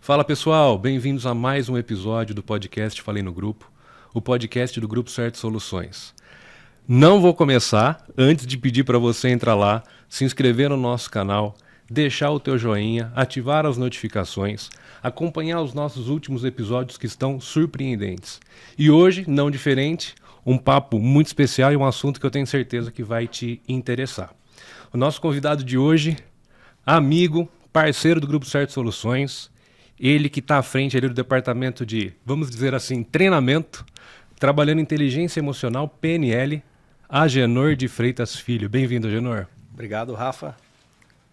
Fala pessoal, bem-vindos a mais um episódio do podcast Falei no Grupo, o podcast do Grupo Certo Soluções. Não vou começar antes de pedir para você entrar lá, se inscrever no nosso canal, deixar o teu joinha, ativar as notificações, acompanhar os nossos últimos episódios que estão surpreendentes. E hoje, não diferente, um papo muito especial e um assunto que eu tenho certeza que vai te interessar. O nosso convidado de hoje, amigo, parceiro do Grupo Certo Soluções, ele que está à frente ali do departamento de, vamos dizer assim, treinamento, trabalhando em inteligência emocional, PNL, Agenor de Freitas Filho. Bem-vindo, Agenor. Obrigado, Rafa.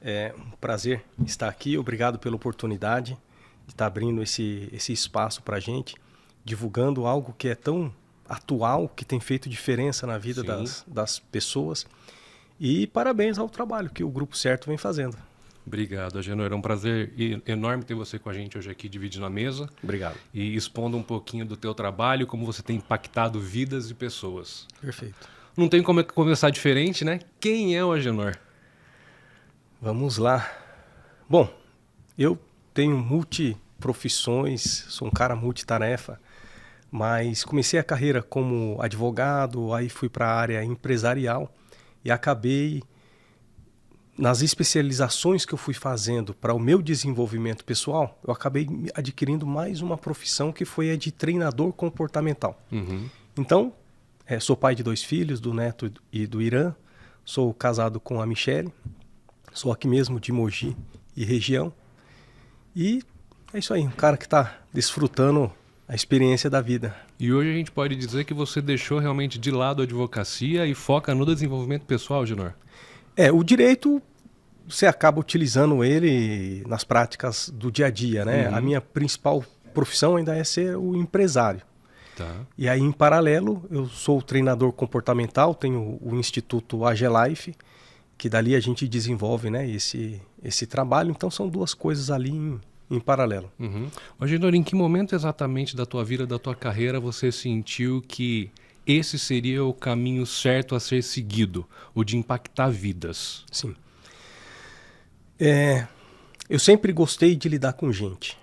É um prazer estar aqui. Obrigado pela oportunidade de estar abrindo esse espaço para a gente, divulgando algo que é tão atual, que tem feito diferença na vida das pessoas. E parabéns ao trabalho que o Grupo Certo vem fazendo. Obrigado, Agenor. É um prazer enorme ter você com a gente hoje aqui, dividindo a mesa. Obrigado. E expondo um pouquinho do teu trabalho, como você tem impactado vidas e pessoas. Perfeito. Não tem como começar diferente, né? Quem é o Agenor? Vamos lá. Bom, eu tenho multiprofissões, sou um cara multitarefa, mas comecei a carreira como advogado, aí fui para a área empresarial e acabei, nas especializações que eu fui fazendo para o meu desenvolvimento pessoal, eu acabei adquirindo mais uma profissão que foi a de treinador comportamental. Uhum. Então, sou pai de 2 filhos, do Neto e do Irã, sou casado com a Michele, sou aqui mesmo de Mogi e região, e é isso aí, um cara que está desfrutando a experiência da vida. E hoje a gente pode dizer que você deixou realmente de lado a advocacia e foca no desenvolvimento pessoal, Agenor? O direito, você acaba utilizando ele nas práticas do dia a dia, né? Uhum. A minha principal profissão ainda é ser o empresário. Tá. E aí, em paralelo, eu sou treinador comportamental, tenho o Instituto AgeLife, que dali a gente desenvolve, né, esse trabalho. Então, são 2 coisas ali em paralelo. Uhum. Agenor, em que momento exatamente da tua vida, da tua carreira, você sentiu que esse seria o caminho certo a ser seguido, o de impactar vidas? Sim. Eu sempre gostei de lidar com gente.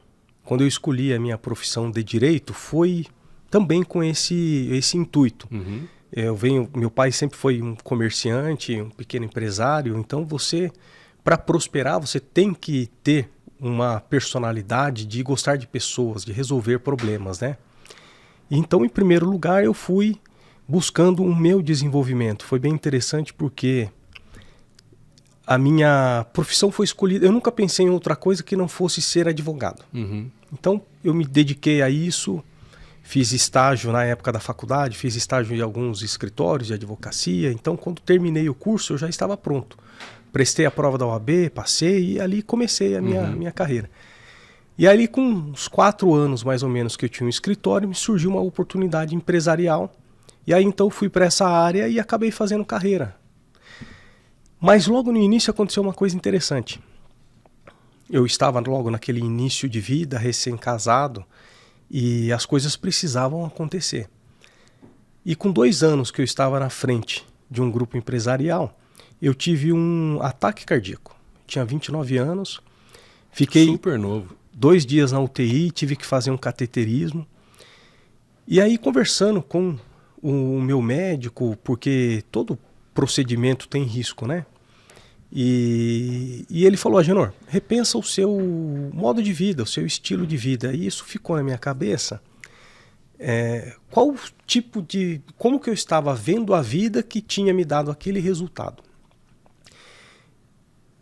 Quando eu escolhi a minha profissão de direito, foi também com esse intuito. Uhum. Meu pai sempre foi um comerciante, um pequeno empresário, então para prosperar, você tem que ter uma personalidade de gostar de pessoas, de resolver problemas, né? Então, em primeiro lugar, eu fui buscando o meu desenvolvimento. Foi bem interessante porque a minha profissão foi escolhida. Eu nunca pensei em outra coisa que não fosse ser advogado. Uhum. Então, eu me dediquei a isso, fiz estágio na época da faculdade, fiz estágio em alguns escritórios de advocacia. Então, quando terminei o curso, eu já estava pronto. Prestei a prova da OAB, passei e ali comecei a minha carreira. E ali, com uns 4 anos mais ou menos que eu tinha um escritório, me surgiu uma oportunidade empresarial. E aí, então, fui para essa área e acabei fazendo carreira. Mas logo no início aconteceu uma coisa interessante. Eu estava logo naquele início de vida, recém-casado, e as coisas precisavam acontecer. E com 2 anos que eu estava na frente de um grupo empresarial, eu tive um ataque cardíaco. Tinha 29 anos, fiquei super novo. 2 dias na UTI, tive que fazer um cateterismo. E aí, conversando com o meu médico, porque todo procedimento tem risco, né? E ele falou: Agenor, repensa o seu modo de vida, o seu estilo de vida. E isso ficou na minha cabeça. Como que eu estava vendo a vida que tinha me dado aquele resultado?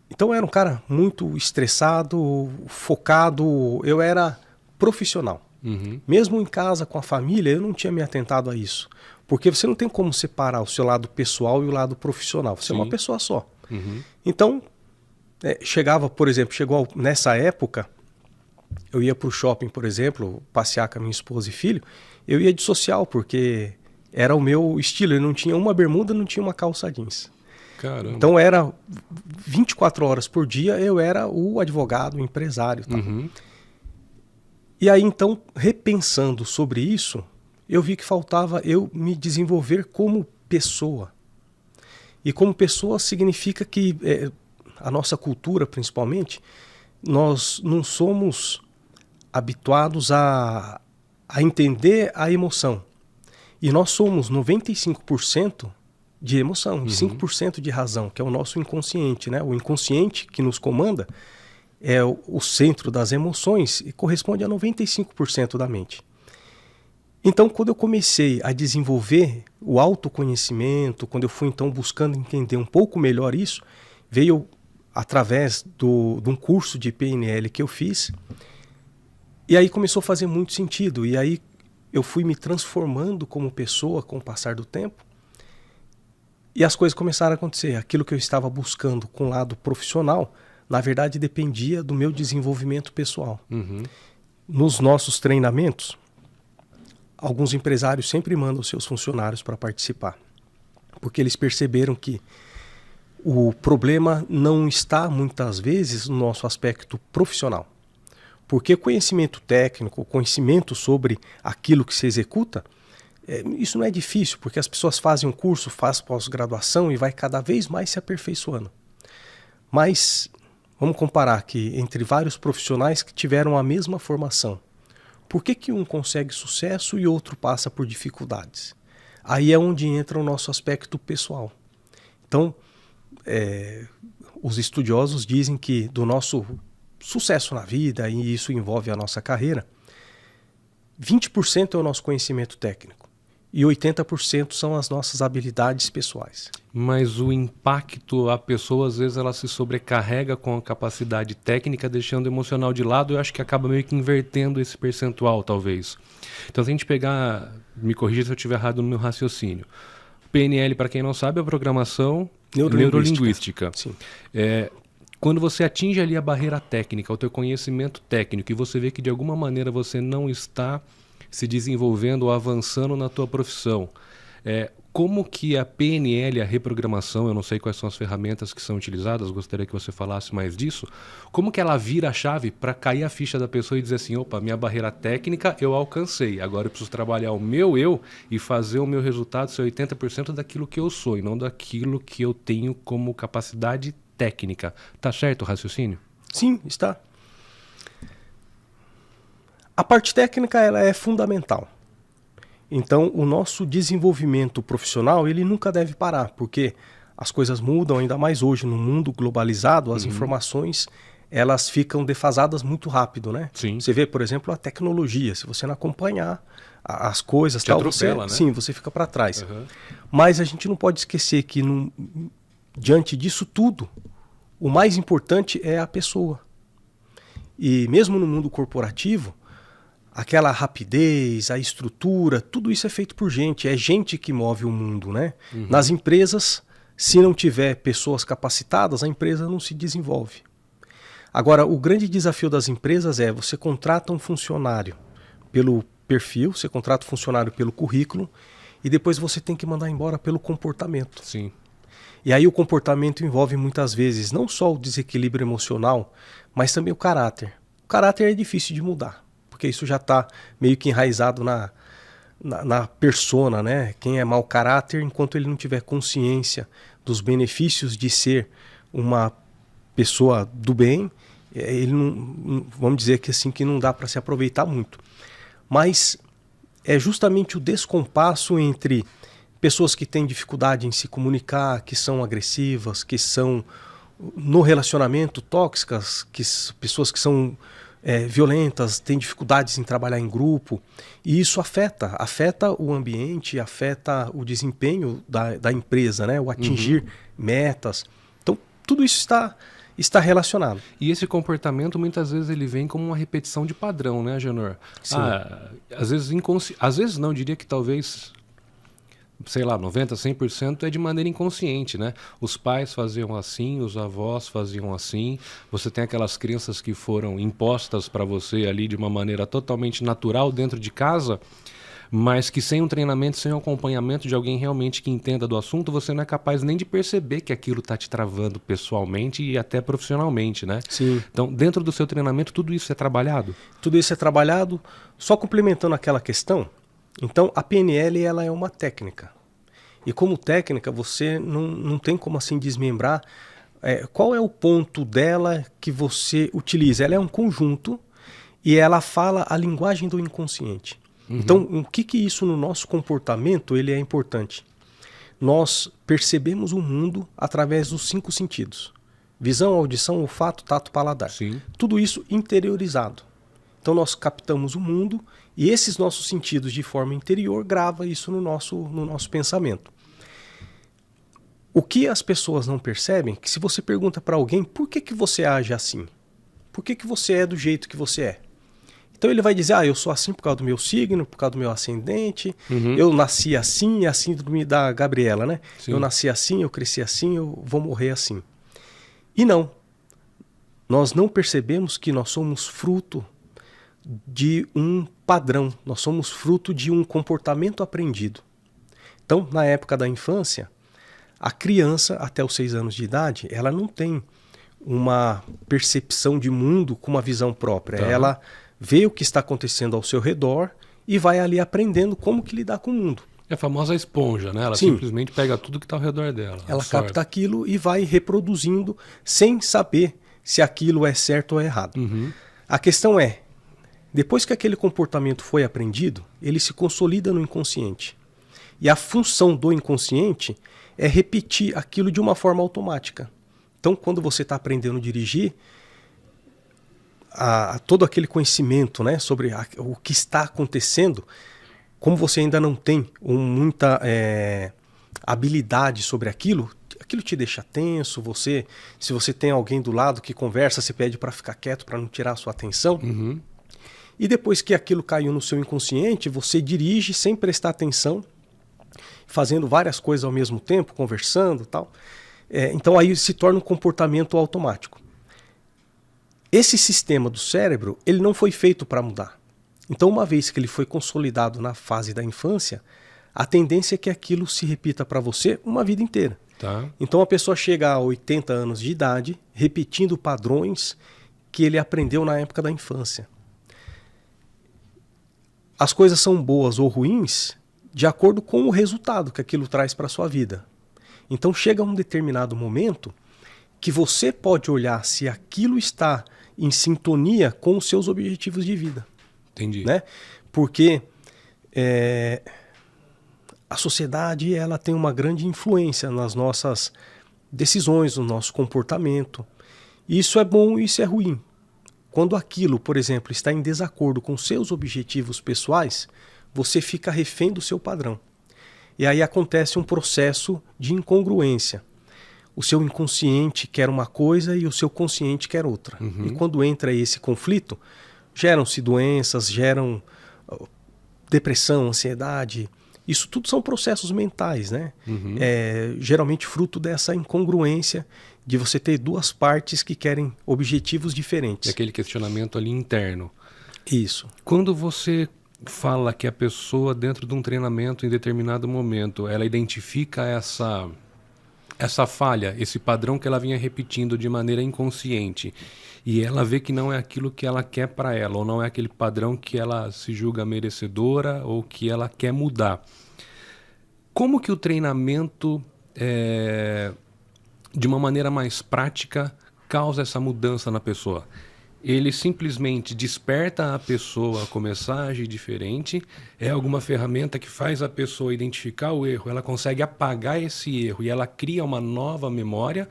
Então eu era um cara muito estressado, focado, eu era profissional. Uhum. Mesmo em casa, com a família, eu não tinha me atentado a isso. Porque você não tem como separar o seu lado pessoal e o lado profissional. Você é uma pessoa só. Uhum. Então, nessa época, eu ia para o shopping, por exemplo, passear com a minha esposa e filho, eu ia de social, porque era o meu estilo. Eu não tinha uma bermuda, não tinha uma calça jeans. Caramba. Então, era 24 horas por dia, eu era o advogado, o empresário. Tá? Uhum. E aí, então, repensando sobre isso, eu vi que faltava eu me desenvolver como pessoa. E como pessoa significa que a nossa cultura, principalmente, nós não somos habituados a entender a emoção. E nós somos 95% de emoção, 5% de razão, que é o nosso inconsciente, né? O inconsciente que nos comanda é o centro das emoções e corresponde a 95% da mente. Então, quando eu comecei a desenvolver o autoconhecimento, quando eu fui então buscando entender um pouco melhor isso, veio através de um curso de PNL que eu fiz, e aí começou a fazer muito sentido, e aí eu fui me transformando como pessoa com o passar do tempo, e as coisas começaram a acontecer. Aquilo que eu estava buscando com o lado profissional, na verdade dependia do meu desenvolvimento pessoal. Nos nossos treinamentos, alguns empresários sempre mandam seus funcionários para participar, porque eles perceberam que o problema não está, muitas vezes, no nosso aspecto profissional. Porque conhecimento técnico, conhecimento sobre aquilo que se executa, isso não é difícil, porque as pessoas fazem um curso, fazem pós-graduação e vai cada vez mais se aperfeiçoando. Mas vamos comparar aqui entre vários profissionais que tiveram a mesma formação. Por que um consegue sucesso e outro passa por dificuldades? Aí é onde entra o nosso aspecto pessoal. Então, os estudiosos dizem que do nosso sucesso na vida, e isso envolve a nossa carreira, 20% é o nosso conhecimento técnico e 80% são as nossas habilidades pessoais. Mas o impacto, a pessoa às vezes ela se sobrecarrega com a capacidade técnica, deixando o emocional de lado, eu acho que acaba meio que invertendo esse percentual, talvez. Então, se a gente pegar, me corrija se eu estiver errado no meu raciocínio, PNL, para quem não sabe, é a programação neurolinguística. Sim. Quando você atinge ali a barreira técnica, o teu conhecimento técnico, e você vê que de alguma maneira você não está se desenvolvendo ou avançando na tua profissão, como que a PNL, a reprogramação, eu não sei quais são as ferramentas que são utilizadas, gostaria que você falasse mais disso, como que ela vira a chave para cair a ficha da pessoa e dizer assim, opa, minha barreira técnica eu alcancei, agora eu preciso trabalhar o meu eu e fazer o meu resultado ser 80% daquilo que eu sou e não daquilo que eu tenho como capacidade técnica. Tá certo o raciocínio? Sim, está. A parte técnica ela é fundamental. Então, o nosso desenvolvimento profissional, ele nunca deve parar, porque as coisas mudam, ainda mais hoje, no mundo globalizado, as informações, elas ficam defasadas muito rápido, né? Sim. Você vê, por exemplo, a tecnologia, se você não acompanhar as coisas, te atropela, né? Sim, você fica para trás. Mas a gente não pode esquecer que, diante disso tudo, o mais importante é a pessoa. E mesmo no mundo corporativo, aquela rapidez, a estrutura, tudo isso é feito por gente. É gente que move o mundo, né? Nas empresas, se não tiver pessoas capacitadas, a empresa não se desenvolve. Agora, o grande desafio das empresas é você contrata um funcionário pelo perfil, você contrata um funcionário pelo currículo e depois você tem que mandar embora pelo comportamento. Sim. E aí o comportamento envolve muitas vezes não só o desequilíbrio emocional, mas também o caráter. O caráter é difícil de mudar, porque isso já está meio que enraizado na persona, né? Quem é mau caráter, enquanto ele não tiver consciência dos benefícios de ser uma pessoa do bem, ele não, vamos dizer que assim, que não dá para se aproveitar muito. Mas é justamente o descompasso entre pessoas que têm dificuldade em se comunicar, que são agressivas, que são no relacionamento tóxicas, pessoas que são violentas, têm dificuldades em trabalhar em grupo, e isso afeta o ambiente, afeta o desempenho da empresa, né? O atingir metas. Então, tudo isso está relacionado. E esse comportamento, muitas vezes, ele vem como uma repetição de padrão, né, Agenor? Sim. Às vezes não, diria que talvez, sei lá, 90%, 100% é de maneira inconsciente, né? Os pais faziam assim, os avós faziam assim, você tem aquelas crenças que foram impostas para você ali de uma maneira totalmente natural dentro de casa, mas que sem um treinamento, sem um acompanhamento de alguém realmente que entenda do assunto, você não é capaz nem de perceber que aquilo está te travando pessoalmente e até profissionalmente, né? Sim. Então, dentro do seu treinamento, tudo isso é trabalhado? Tudo isso é trabalhado, só complementando aquela questão. Então, a PNL ela é uma técnica. E como técnica, você não tem como assim desmembrar qual é o ponto dela que você utiliza. Ela é um conjunto e ela fala a linguagem do inconsciente. Então, o que isso no nosso comportamento ele é importante? Nós percebemos o mundo através dos 5 sentidos. Visão, audição, olfato, tato, paladar. Sim. Tudo isso interiorizado. Então nós captamos o mundo e esses nossos sentidos de forma interior grava isso no nosso pensamento. O que as pessoas não percebem é que se você pergunta para alguém por que você age assim? Por que você é do jeito que você é? Então ele vai dizer, eu sou assim por causa do meu signo, por causa do meu ascendente, eu nasci assim, é a síndrome da Gabriela, né? Sim. Eu nasci assim, eu cresci assim, eu vou morrer assim. E não. Nós não percebemos que nós somos fruto de um padrão, nós somos fruto de um comportamento aprendido. Então, na época da infância, a criança, até os 6 anos de idade, ela não tem uma percepção de mundo com uma visão própria. Ela vê o que está acontecendo ao seu redor e vai ali aprendendo como que lidar com o mundo. É a famosa esponja, né? Ela Sim. simplesmente pega tudo que está ao redor dela. Ela absorve. capta aquilo e vai reproduzindo sem saber se aquilo é certo ou errado. A questão é, depois que aquele comportamento foi aprendido, ele se consolida no inconsciente. E a função do inconsciente é repetir aquilo de uma forma automática. Então, quando você está aprendendo a dirigir, todo aquele conhecimento, né, sobre o que está acontecendo, como você ainda não tem muita habilidade sobre aquilo te deixa tenso. Se você tem alguém do lado que conversa, você pede para ficar quieto, para não tirar a sua atenção. E depois que aquilo caiu no seu inconsciente, você dirige sem prestar atenção, fazendo várias coisas ao mesmo tempo, conversando e tal. Então aí se torna um comportamento automático. Esse sistema do cérebro, ele não foi feito para mudar. Então, uma vez que ele foi consolidado na fase da infância, a tendência é que aquilo se repita para você uma vida inteira. Tá. Então a pessoa chega a 80 anos de idade, repetindo padrões que ele aprendeu na época da infância. As coisas são boas ou ruins de acordo com o resultado que aquilo traz para a sua vida. Então chega um determinado momento que você pode olhar se aquilo está em sintonia com os seus objetivos de vida. Entendi. Né? Porque a sociedade ela tem uma grande influência nas nossas decisões, no nosso comportamento. Isso é bom e isso é ruim. Quando aquilo, por exemplo, está em desacordo com seus objetivos pessoais, você fica refém do seu padrão. E aí acontece um processo de incongruência. O seu inconsciente quer uma coisa e o seu consciente quer outra. E quando entra esse conflito, geram-se doenças, geram depressão, ansiedade. Isso tudo são processos mentais, né? Geralmente fruto dessa incongruência de você ter duas partes que querem objetivos diferentes. Aquele questionamento ali interno. Isso. Quando você fala que a pessoa, dentro de um treinamento, em determinado momento, ela identifica essa falha, esse padrão que ela vinha repetindo de maneira inconsciente, e ela vê que não é aquilo que ela quer para ela, ou não é aquele padrão que ela se julga merecedora ou que ela quer mudar. Como que o treinamento, de uma maneira mais prática, causa essa mudança na pessoa? Ele simplesmente desperta a pessoa a começar a agir diferente? É alguma ferramenta que faz a pessoa identificar o erro? Ela consegue apagar esse erro e ela cria uma nova memória?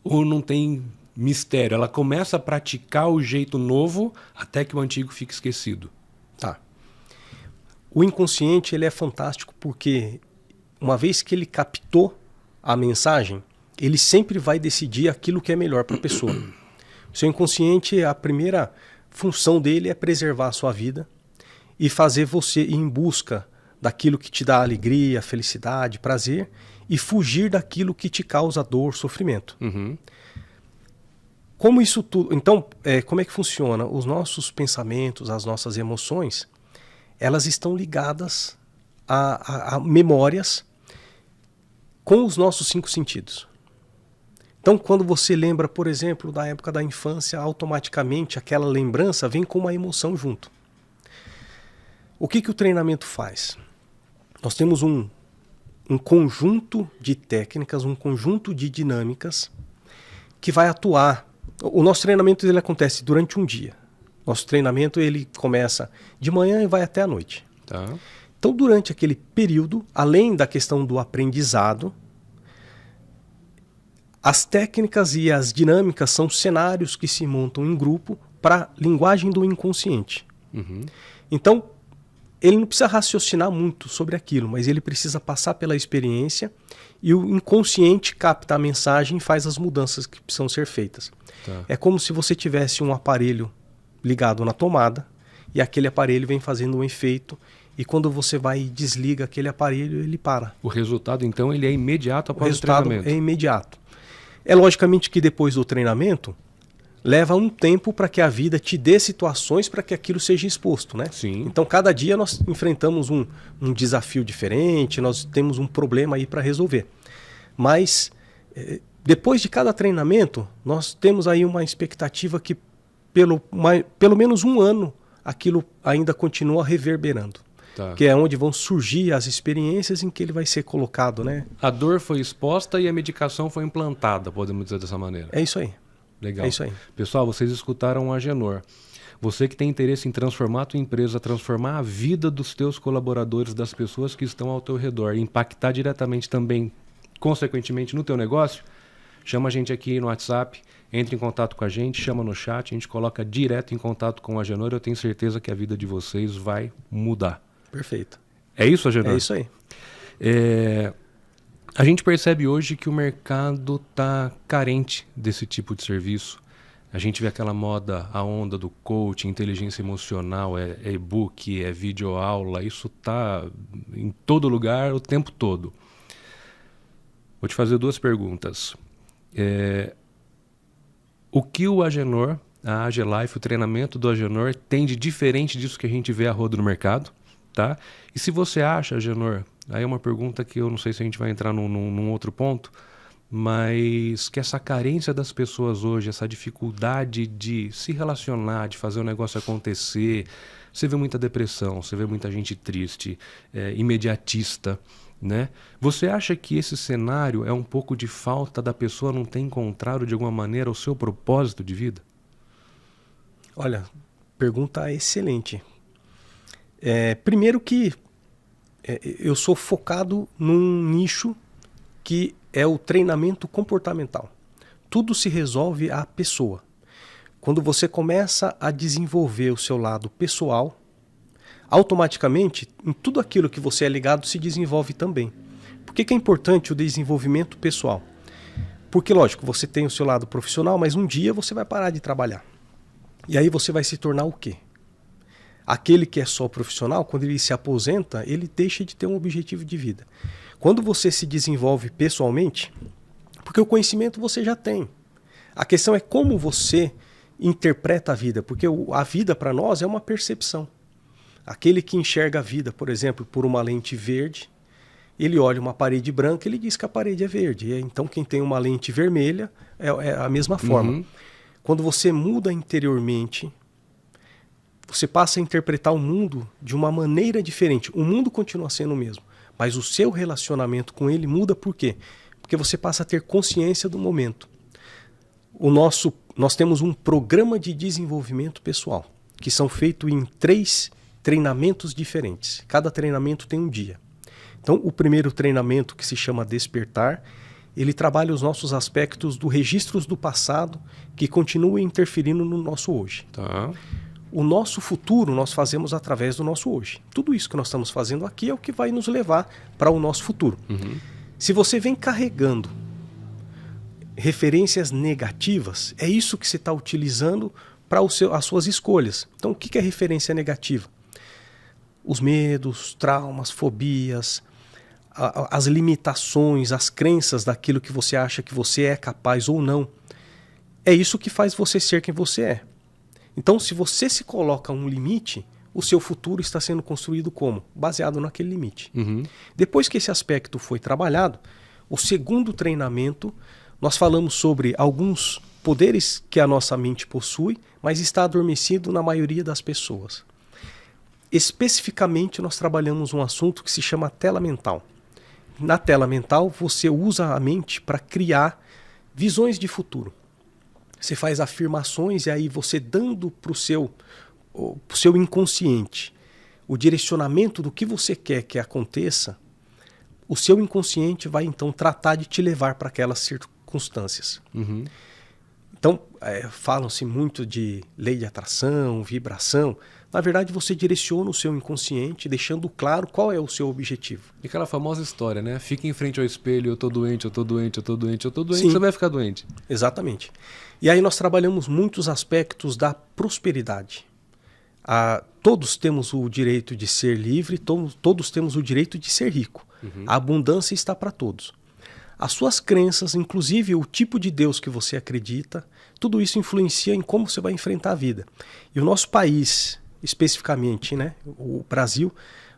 Ou não tem mistério? Ela começa a praticar o jeito novo até que o antigo fique esquecido? Tá. O inconsciente ele é fantástico porque, uma vez que ele captou a mensagem, ele sempre vai decidir aquilo que é melhor para a pessoa. O seu inconsciente, a primeira função dele é preservar a sua vida e fazer você ir em busca daquilo que te dá alegria, felicidade, prazer e fugir daquilo que te causa dor, sofrimento. Como isso tudo... Então, como é que funciona? Os nossos pensamentos, as nossas emoções, elas estão ligadas a memórias com os nossos 5 sentidos. Então, quando você lembra, por exemplo, da época da infância, automaticamente aquela lembrança vem com uma emoção junto. O que o treinamento faz? Nós temos um conjunto de técnicas, um conjunto de dinâmicas que vai atuar. O nosso treinamento ele acontece durante um dia. Nosso treinamento ele começa de manhã e vai até a noite. Tá. Então, durante aquele período, além da questão do aprendizado, as técnicas e as dinâmicas são cenários que se montam em grupo para a linguagem do inconsciente. Uhum. Então, ele não precisa raciocinar muito sobre aquilo, mas ele precisa passar pela experiência e o inconsciente capta a mensagem e faz as mudanças que precisam ser feitas. Tá. É como se você tivesse um aparelho ligado na tomada e aquele aparelho vem fazendo um efeito e quando você vai e desliga aquele aparelho, ele para. O resultado, então, ele é imediato O após o resultado treinamento. é imediato. É logicamente que depois do treinamento, leva um tempo para que a vida te dê situações para que aquilo seja exposto, né? Sim. Então, cada dia nós enfrentamos um desafio diferente, nós temos um problema aí para resolver. Mas, depois de cada treinamento, nós temos aí uma expectativa que, pelo menos um ano, aquilo ainda continua reverberando. Tá. Que é onde vão surgir as experiências em que ele vai ser colocado, né? A dor foi exposta e a medicação foi implantada, podemos dizer dessa maneira. É isso aí. Legal. É isso aí. Pessoal, vocês escutaram o Agenor. Você que tem interesse em transformar a tua empresa, transformar a vida dos teus colaboradores, das pessoas que estão ao teu redor, e impactar diretamente também, consequentemente, no teu negócio, chama a gente aqui no WhatsApp, entre em contato com a gente, chama no chat, a gente coloca direto em contato com o Agenor. Eu tenho certeza que a vida de vocês vai mudar. Perfeito. É isso, Agenor? É isso aí. A gente percebe hoje que o mercado está carente desse tipo de serviço. A gente vê aquela moda, a onda do coaching, inteligência emocional, é e-book, é videoaula, isso está em todo lugar o tempo todo. Vou te fazer 2 perguntas. O que o Agenor, a AgeLife, o treinamento do Agenor tem de diferente disso que a gente vê a rodo no mercado? Tá? E se você acha, Agenor, aí é uma pergunta que eu não sei se a gente vai entrar num outro ponto, mas que essa carência das pessoas hoje, essa dificuldade de se relacionar, de fazer o negócio acontecer, você vê muita depressão, você vê muita gente triste, imediatista, né? Você acha que esse cenário é um pouco de falta da pessoa não ter encontrado de alguma maneira o seu propósito de vida? Olha, pergunta excelente. Primeiro que eu sou focado num nicho que é o treinamento comportamental. Tudo se resolve à pessoa. Quando você começa a desenvolver o seu lado pessoal, automaticamente, em tudo aquilo que você é ligado se desenvolve também. Por que é importante o desenvolvimento pessoal? Porque, lógico, você tem o seu lado profissional, mas um dia você vai parar de trabalhar. E aí você vai se tornar o quê? Aquele que é só profissional, quando ele se aposenta, ele deixa de ter um objetivo de vida. Quando você se desenvolve pessoalmente, porque o conhecimento você já tem. A questão é como você interpreta a vida, porque a vida para nós é uma percepção. Aquele que enxerga a vida, por exemplo, por uma lente verde, ele olha uma parede branca, ele diz que a parede é verde. Então quem tem uma lente vermelha é a mesma forma. Uhum. Quando você muda interiormente, você passa a interpretar o mundo de uma maneira diferente. O mundo continua sendo o mesmo, mas o seu relacionamento com ele muda por quê? Porque você passa a ter consciência do momento. Nós temos um programa de desenvolvimento pessoal, que são feitos em 3 treinamentos diferentes. Cada treinamento tem um dia. Então, o primeiro treinamento, que se chama Despertar, ele trabalha os nossos aspectos do registros do passado que continuam interferindo no nosso hoje. Tá. O nosso futuro nós fazemos através do nosso hoje. Tudo isso que nós estamos fazendo aqui é o que vai nos levar para o nosso futuro. Uhum. Se você vem carregando referências negativas, é isso que você está utilizando para as suas escolhas. Então, o que é referência negativa? Os medos, traumas, fobias, as limitações, as crenças daquilo que você acha que você é capaz ou não. É isso que faz você ser quem você é. Então, se você se coloca um limite, o seu futuro está sendo construído como? Baseado naquele limite. Uhum. Depois que esse aspecto foi trabalhado, o segundo treinamento, nós falamos sobre alguns poderes que a nossa mente possui, mas está adormecido na maioria das pessoas. Especificamente, nós trabalhamos um assunto que se chama tela mental. Na tela mental, você usa a mente para criar visões de futuro. Você faz afirmações e aí você dando para o seu o seu inconsciente, o direcionamento do que você quer que aconteça, o seu inconsciente vai então tratar de te levar para aquelas circunstâncias. Uhum. Então, falam-se muito de lei de atração, vibração. Na verdade, você direciona o seu inconsciente, deixando claro qual é o seu objetivo. E aquela famosa história, né? Fica em frente ao espelho, eu tô doente, eu tô doente, eu tô doente, eu tô doente, Sim. você vai ficar doente. Exatamente. E aí nós trabalhamos muitos aspectos da prosperidade. Todos temos o direito de ser livre, todos temos o direito de ser rico. Uhum. A abundância está para todos. As suas crenças, inclusive o tipo de Deus que você acredita, tudo isso influencia em como você vai enfrentar a vida. E o nosso país, especificamente, né, o Brasil,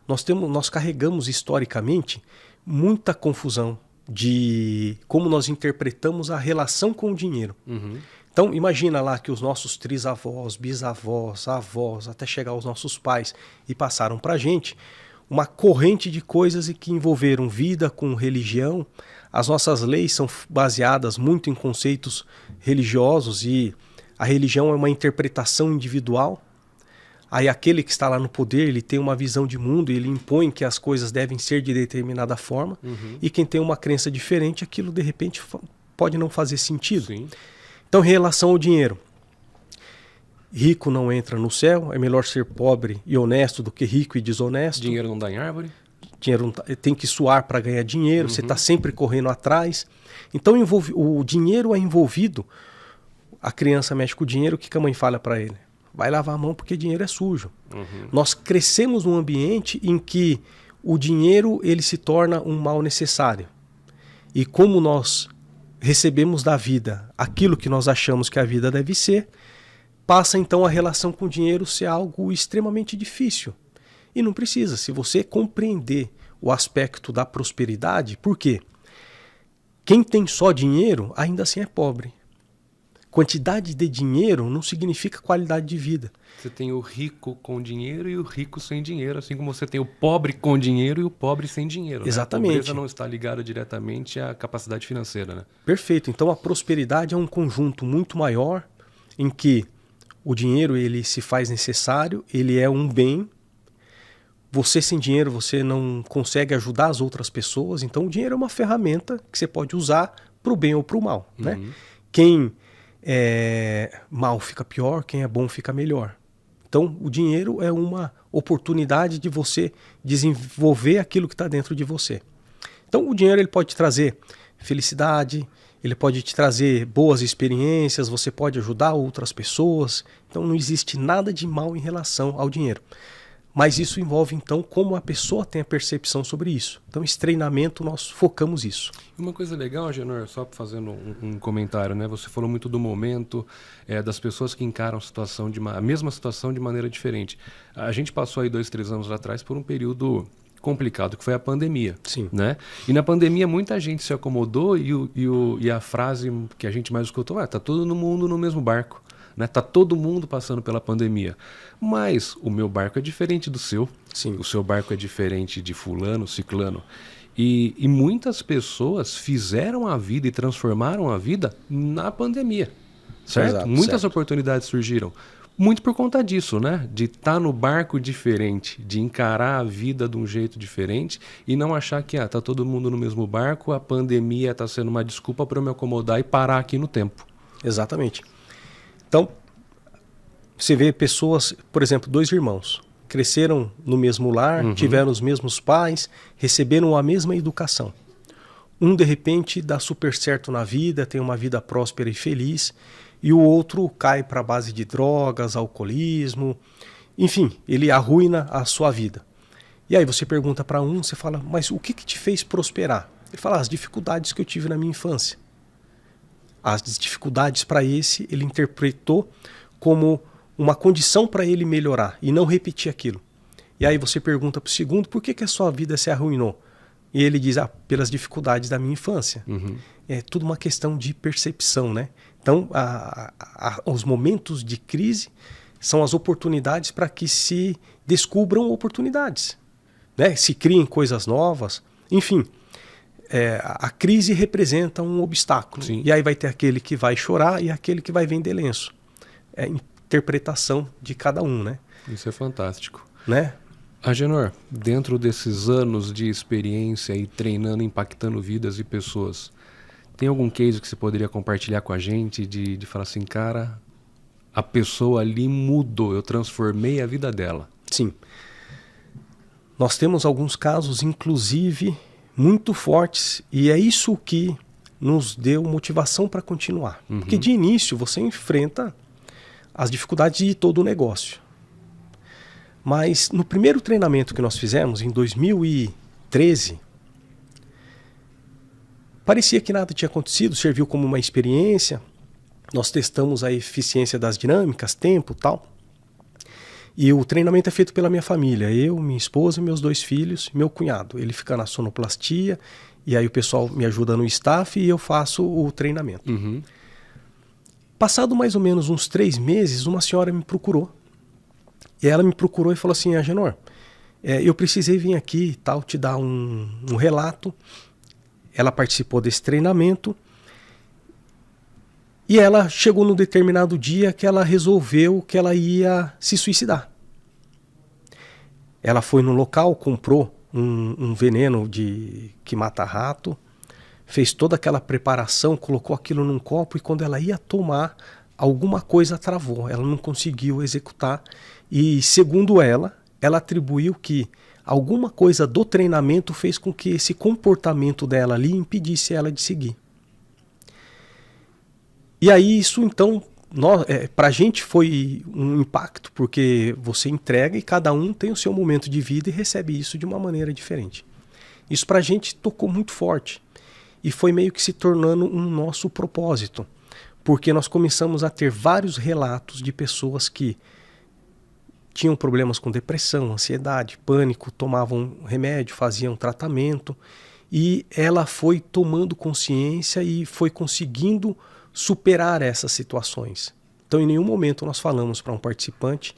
nós carregamos historicamente muita confusão de como nós interpretamos a relação com o dinheiro. Uhum. Então, imagina lá que os nossos trisavós, bisavós, avós, até chegar aos nossos pais e passaram para a gente uma corrente de coisas que envolveram vida com religião. As nossas leis são baseadas muito em conceitos religiosos e a religião é uma interpretação individual. Aí aquele que está lá no poder, ele tem uma visão de mundo e ele impõe que as coisas devem ser de determinada forma. Uhum. E quem tem uma crença diferente, aquilo de repente pode não fazer sentido. Sim. Então, em relação ao dinheiro, rico não entra no céu, é melhor ser pobre e honesto do que rico e desonesto. Dinheiro não dá em árvore. Dinheiro tem que suar para ganhar dinheiro, você está sempre correndo atrás. Então, o dinheiro é envolvido, a criança mexe com o dinheiro, o que a mãe fala para ele? Vai lavar a mão porque dinheiro é sujo. Uhum. Nós crescemos num ambiente em que o dinheiro ele se torna um mal necessário. E como nós recebemos da vida aquilo que nós achamos que a vida deve ser, passa então a relação com o dinheiro ser algo extremamente difícil. E não precisa. Se você compreender o aspecto da prosperidade, por quê? Quem tem só dinheiro ainda assim é pobre. Quantidade de dinheiro não significa qualidade de vida. Você tem o rico com dinheiro e o rico sem dinheiro, assim como você tem o pobre com dinheiro e o pobre sem dinheiro. Exatamente. Né? A pobreza não está ligada diretamente à capacidade financeira. Né? Perfeito. Então a prosperidade é um conjunto muito maior em que o dinheiro ele se faz necessário, ele é um bem. Você sem dinheiro você não consegue ajudar as outras pessoas. Então o dinheiro é uma ferramenta que você pode usar para o bem ou para o mal. Uhum. Né? Quem é mal fica pior, quem é bom fica melhor. Então, o dinheiro é uma oportunidade de você desenvolver aquilo que está dentro de você. Então, o dinheiro ele pode te trazer felicidade, ele pode te trazer boas experiências, você pode ajudar outras pessoas. Então, não existe nada de mal em relação ao dinheiro. Mas isso envolve, então, como a pessoa tem a percepção sobre isso. Então, esse treinamento, nós focamos isso. Uma coisa legal, Agenor, só fazendo um comentário, né? Você falou muito do momento, das pessoas que encaram a mesma situação de maneira diferente. A gente passou aí 2, 3 anos atrás por um período complicado, que foi a pandemia. Sim. Né? E na pandemia muita gente se acomodou e a frase que a gente mais escutou é: tá todo mundo no mesmo barco. Né? Tá todo mundo passando pela pandemia. Mas o meu barco é diferente do seu. Sim. O seu barco é diferente de fulano, ciclano. E muitas pessoas fizeram a vida e transformaram a vida na pandemia. Certo? Exato, Muitas certo. oportunidades surgiram. Muito por conta disso, né? De estar no barco diferente, de encarar a vida de um jeito diferente e não achar que tá todo mundo no mesmo barco, a pandemia está sendo uma desculpa para eu me acomodar e parar aqui no tempo. Exatamente. Então, você vê pessoas, por exemplo, 2 irmãos, cresceram no mesmo lar, tiveram os mesmos pais, receberam a mesma educação. Um, de repente, dá super certo na vida, tem uma vida próspera e feliz, e o outro cai para a base de drogas, alcoolismo, enfim, ele arruína a sua vida. E aí você pergunta para um, você fala, mas o que te fez prosperar? Ele fala, as dificuldades que eu tive na minha infância. As dificuldades para esse, ele interpretou como uma condição para ele melhorar e não repetir aquilo. E aí você pergunta para o segundo, por que a sua vida se arruinou? E ele diz, pelas dificuldades da minha infância. Uhum. É tudo uma questão de percepção, né? Então, os momentos de crise são as oportunidades para que se descubram oportunidades, né? Se criem coisas novas, enfim. A crise representa um obstáculo. Sim. E aí vai ter aquele que vai chorar e aquele que vai vender lenço. interpretação de cada um, né? Isso é fantástico. Né? Agenor, dentro desses anos de experiência e treinando, impactando vidas e pessoas, tem algum case que você poderia compartilhar com a gente de falar assim, cara, a pessoa ali mudou, eu transformei a vida dela? Sim. Nós temos alguns casos, inclusive, muito fortes, e é isso que nos deu motivação para continuar. Porque de início você enfrenta as dificuldades de todo o negócio. Mas no primeiro treinamento que nós fizemos, em 2013, parecia que nada tinha acontecido, serviu como uma experiência. Nós testamos a eficiência das dinâmicas, tempo e tal. E o treinamento é feito pela minha família. Eu, minha esposa, meus 2 filhos, meu cunhado. Ele fica na sonoplastia, e aí o pessoal me ajuda no staff e eu faço o treinamento. Passado mais ou menos uns 3 meses, uma senhora me procurou. E ela me procurou e falou assim, Agenor, eu precisei vir aqui e tal, te dar um relato. Ela participou desse treinamento e ela chegou num determinado dia que ela resolveu que ela ia se suicidar. Ela foi no local, comprou um veneno que mata rato, fez toda aquela preparação, colocou aquilo num copo e quando ela ia tomar, alguma coisa travou, ela não conseguiu executar. E segundo ela atribuiu que alguma coisa do treinamento fez com que esse comportamento dela ali impedisse ela de seguir. E aí isso então, para a gente foi um impacto, porque você entrega e cada um tem o seu momento de vida e recebe isso de uma maneira diferente. Isso para a gente tocou muito forte e foi meio que se tornando um nosso propósito, porque nós começamos a ter vários relatos de pessoas que tinham problemas com depressão, ansiedade, pânico, tomavam remédio, faziam tratamento e ela foi tomando consciência e foi conseguindo superar essas situações. Então em nenhum momento nós falamos para um participante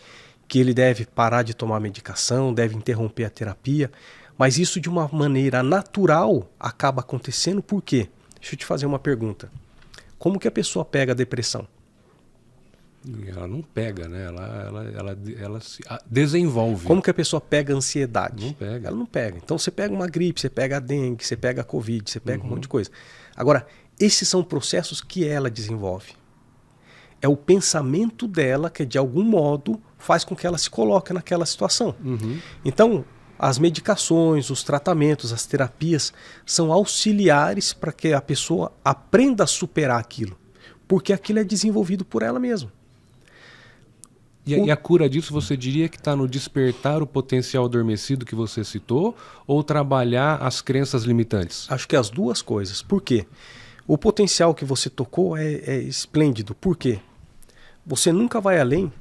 que ele deve parar de tomar medicação, deve interromper a terapia, mas isso de uma maneira natural acaba acontecendo por quê? Deixa eu te fazer uma pergunta. Como que a pessoa pega a depressão? Ela não pega, né? Ela se desenvolve. Como que a pessoa pega a ansiedade? Não pega. Ela não pega. Então você pega uma gripe, você pega a dengue, você pega a covid, você pega um monte de coisa. Agora, esses são processos que ela desenvolve. É o pensamento dela que de algum modo faz com que ela se coloque naquela situação. Então, as medicações, os tratamentos, as terapias são auxiliares para que a pessoa aprenda a superar aquilo. Porque aquilo é desenvolvido por ela mesma. E a cura disso você diria que está no despertar o potencial adormecido que você citou ou trabalhar as crenças limitantes? Acho que as duas coisas. Por quê? O potencial que você tocou é esplêndido. Por quê? Você nunca vai além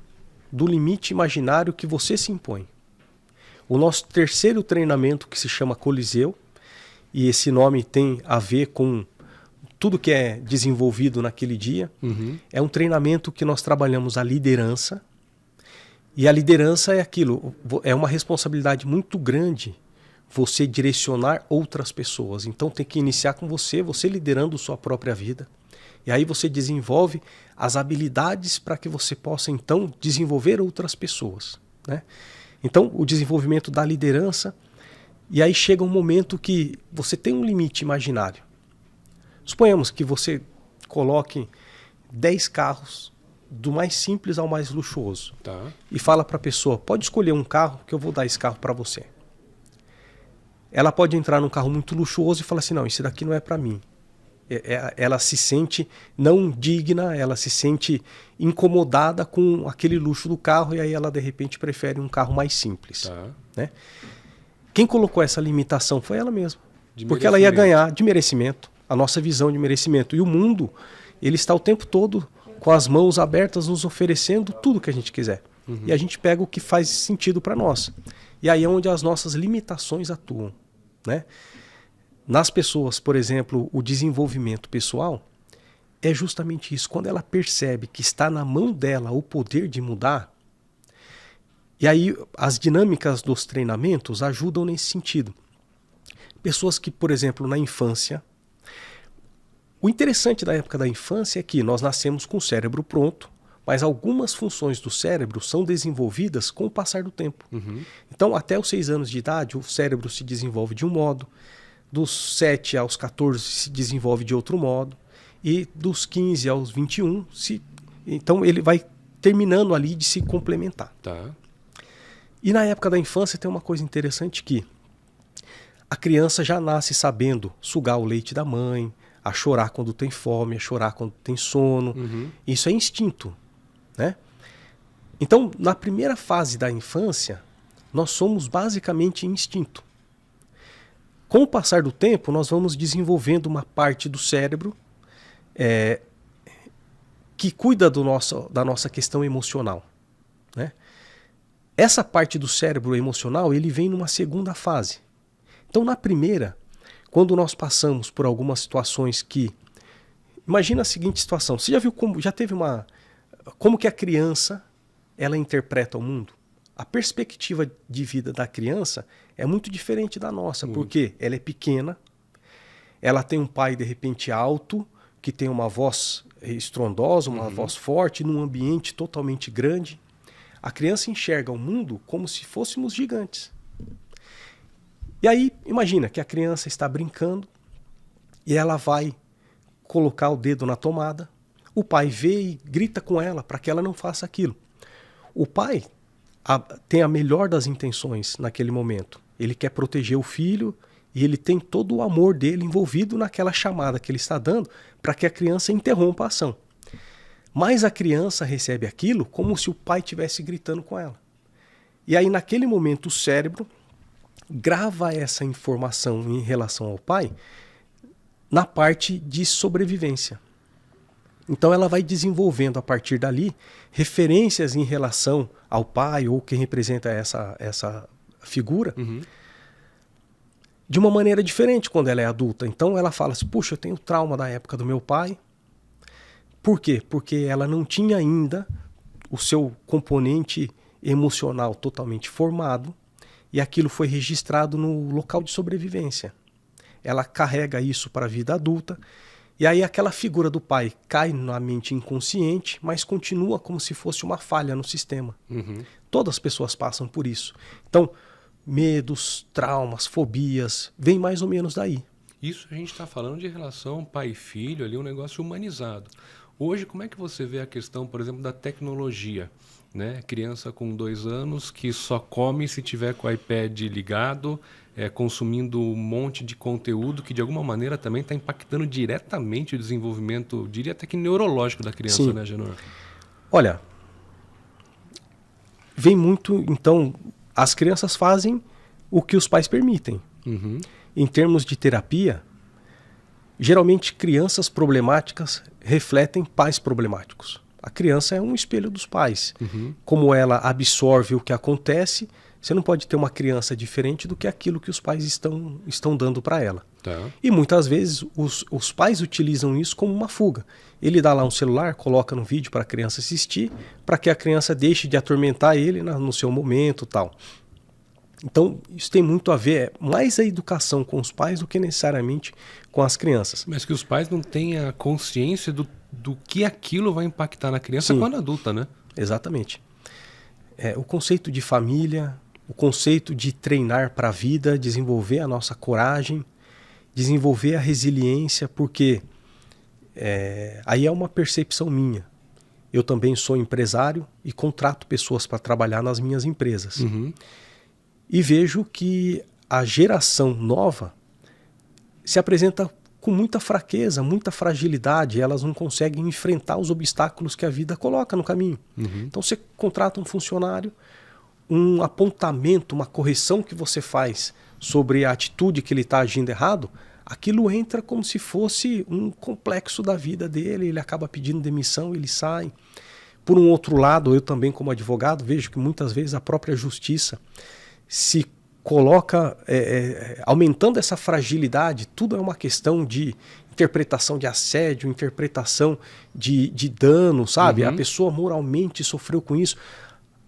do limite imaginário que você se impõe. O nosso terceiro treinamento, que se chama Coliseu, e esse nome tem a ver com tudo que é desenvolvido naquele dia, é um treinamento que nós trabalhamos a liderança. E a liderança é aquilo, é uma responsabilidade muito grande você direcionar outras pessoas. Então tem que iniciar com você liderando sua própria vida. E aí você desenvolve as habilidades para que você possa então desenvolver outras pessoas, né? Então o desenvolvimento da liderança, e aí chega um momento que você tem um limite imaginário. Suponhamos que você coloque 10 carros do mais simples ao mais luxuoso. Tá. E fala para a pessoa, pode escolher um carro que eu vou dar esse carro para você. Ela pode entrar num carro muito luxuoso e falar assim, não, esse daqui não é para mim. Ela se sente não digna, ela se sente incomodada com aquele luxo do carro e aí ela de repente prefere um carro mais simples. Tá. Né? Quem colocou essa limitação foi ela mesma. Porque ela ia ganhar de merecimento, a nossa visão de merecimento. E o mundo, ele está o tempo todo com as mãos abertas, nos oferecendo tudo que a gente quiser. E a gente pega o que faz sentido para nós. E aí é onde as nossas limitações atuam, né? Nas pessoas, por exemplo, o desenvolvimento pessoal é justamente isso. Quando ela percebe que está na mão dela o poder de mudar, e aí as dinâmicas dos treinamentos ajudam nesse sentido. Pessoas que, por exemplo, na infância... O interessante da época da infância é que nós nascemos com o cérebro pronto mas algumas funções do cérebro são desenvolvidas com o passar do tempo. Então, até os 6 anos de idade, o cérebro se desenvolve de um modo, dos 7 aos 14 se desenvolve de outro modo, e dos 15 aos 21, então ele vai terminando ali de se complementar. Tá. E na época da infância tem uma coisa interessante que a criança já nasce sabendo sugar o leite da mãe, a chorar quando tem fome, a chorar quando tem sono. Isso é instinto, né? Então, na primeira fase da infância, nós somos basicamente instinto. Com o passar do tempo, nós vamos desenvolvendo uma parte do cérebro que cuida da nossa questão emocional, né? Essa parte do cérebro emocional, ele vem numa segunda fase. Então, na primeira, quando nós passamos por algumas situações que... Imagina a seguinte situação. Você já viu como que a criança ela interpreta o mundo? A perspectiva de vida da criança é muito diferente da nossa, porque ela é pequena, ela tem um pai, de repente, alto, que tem uma voz estrondosa, uma voz forte, num ambiente totalmente grande. A criança enxerga o mundo como se fôssemos gigantes. E aí, imagina que a criança está brincando e ela vai colocar o dedo na tomada. O pai vê e grita com ela para que ela não faça aquilo. O pai tem a melhor das intenções naquele momento. Ele quer proteger o filho e ele tem todo o amor dele envolvido naquela chamada que ele está dando para que a criança interrompa a ação. Mas a criança recebe aquilo como se o pai estivesse gritando com ela. E aí, naquele momento, o cérebro grava essa informação em relação ao pai na parte de sobrevivência. Então ela vai desenvolvendo a partir dali referências em relação ao pai ou quem representa essa figura de uma maneira diferente quando ela é adulta. Então ela fala assim, puxa, eu tenho trauma da época do meu pai. Por quê? Porque ela não tinha ainda o seu componente emocional totalmente formado e aquilo foi registrado no local de sobrevivência. Ela carrega isso para a vida adulta e aí aquela figura do pai cai na mente inconsciente, mas continua como se fosse uma falha no sistema. Todas as pessoas passam por isso. Então, medos, traumas, fobias, vem mais ou menos daí. Isso a gente está falando de relação pai e filho, ali um negócio humanizado. Hoje, como é que você vê a questão, por exemplo, da tecnologia? Né? Criança com 2 anos que só come se tiver com o iPad ligado, consumindo um monte de conteúdo que de alguma maneira também está impactando diretamente o desenvolvimento, diria até que neurológico da criança, Sim. Né, Genor? Olha, vem muito, então, as crianças fazem o que os pais permitem. Em termos de terapia, geralmente crianças problemáticas refletem pais problemáticos. A criança é um espelho dos pais. Como ela absorve o que acontece, você não pode ter uma criança diferente do que aquilo que os pais estão dando para ela. Tá. E muitas vezes os pais utilizam isso como uma fuga. Ele dá lá um celular, coloca no vídeo para a criança assistir, para que a criança deixe de atormentar ele no seu momento, tal. Então, isso tem muito a ver, mais a educação com os pais do que necessariamente com as crianças. Mas que os pais não têm a consciência do que aquilo vai impactar na criança. Sim. Quando adulta, né? Exatamente. O conceito de família, o conceito de treinar para a vida, desenvolver a nossa coragem, desenvolver a resiliência, porque aí é uma percepção minha. Eu também sou empresário e contrato pessoas para trabalhar nas minhas empresas. E vejo que a geração nova se apresenta com muita fraqueza, muita fragilidade. Elas não conseguem enfrentar os obstáculos que a vida coloca no caminho. Então você contrata um funcionário, um apontamento, uma correção que você faz sobre a atitude que ele está agindo errado, aquilo entra como se fosse um complexo da vida dele, ele acaba pedindo demissão, ele sai. Por um outro lado, eu também como advogado vejo que muitas vezes a própria justiça se coloca aumentando essa fragilidade. Tudo é uma questão de interpretação de assédio, interpretação de dano, sabe? A pessoa moralmente sofreu com isso.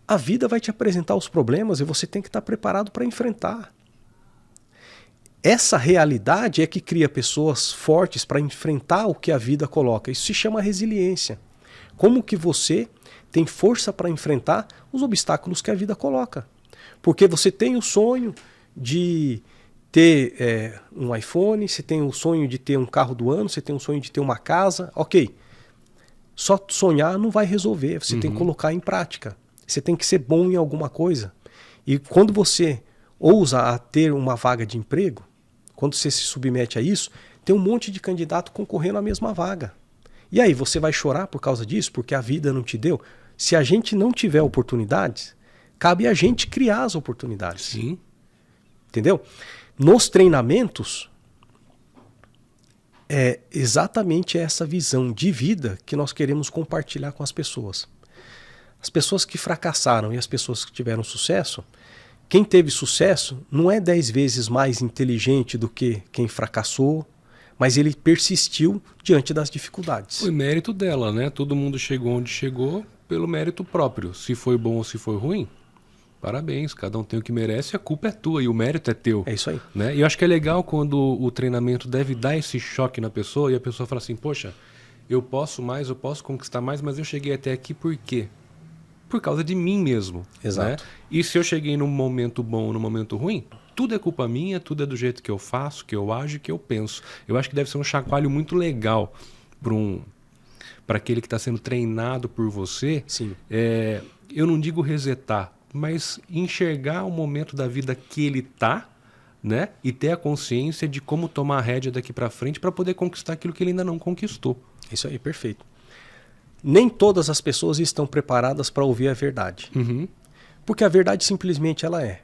A vida vai te apresentar os problemas e você tem que estar preparado para enfrentar. Essa realidade é que cria pessoas fortes para enfrentar o que a vida coloca. Isso se chama resiliência. Como que você tem força para enfrentar os obstáculos que a vida coloca. Porque você tem o sonho de ter um iPhone, você tem o sonho de ter um carro do ano, você tem o sonho de ter uma casa, ok. Só sonhar não vai resolver, você tem que colocar em prática. Você tem que ser bom em alguma coisa. E quando você ousa a ter uma vaga de emprego, quando você se submete a isso, tem um monte de candidato concorrendo à mesma vaga. E aí, você vai chorar por causa disso, porque a vida não te deu? Se a gente não tiver oportunidades, cabe a gente criar as oportunidades. Sim. Entendeu? Nos treinamentos, é exatamente essa visão de vida que nós queremos compartilhar com as pessoas. As pessoas que fracassaram e as pessoas que tiveram sucesso, quem teve sucesso não é 10 vezes mais inteligente do que quem fracassou, mas ele persistiu diante das dificuldades. Foi mérito dela, né? Todo mundo chegou onde chegou pelo mérito próprio. Se foi bom ou se foi ruim, parabéns, cada um tem o que merece, a culpa é tua e o mérito é teu. É isso aí. Né? E eu acho que é legal quando o treinamento deve dar esse choque na pessoa e a pessoa fala assim, poxa, eu posso mais, eu posso conquistar mais, mas eu cheguei até aqui por quê? Por causa de mim mesmo. Exato. Né? E se eu cheguei num momento bom ou num momento ruim, tudo é culpa minha, tudo é do jeito que eu faço, que eu ajo, que eu penso. Eu acho que deve ser um chacoalho muito legal para aquele que está sendo treinado por você. Sim. Eu não digo resetar, mas enxergar o momento da vida que ele está, né? E ter a consciência de como tomar a rédea daqui para frente para poder conquistar aquilo que ele ainda não conquistou. Isso aí, perfeito. Nem todas as pessoas estão preparadas para ouvir a verdade. Porque a verdade simplesmente ela é.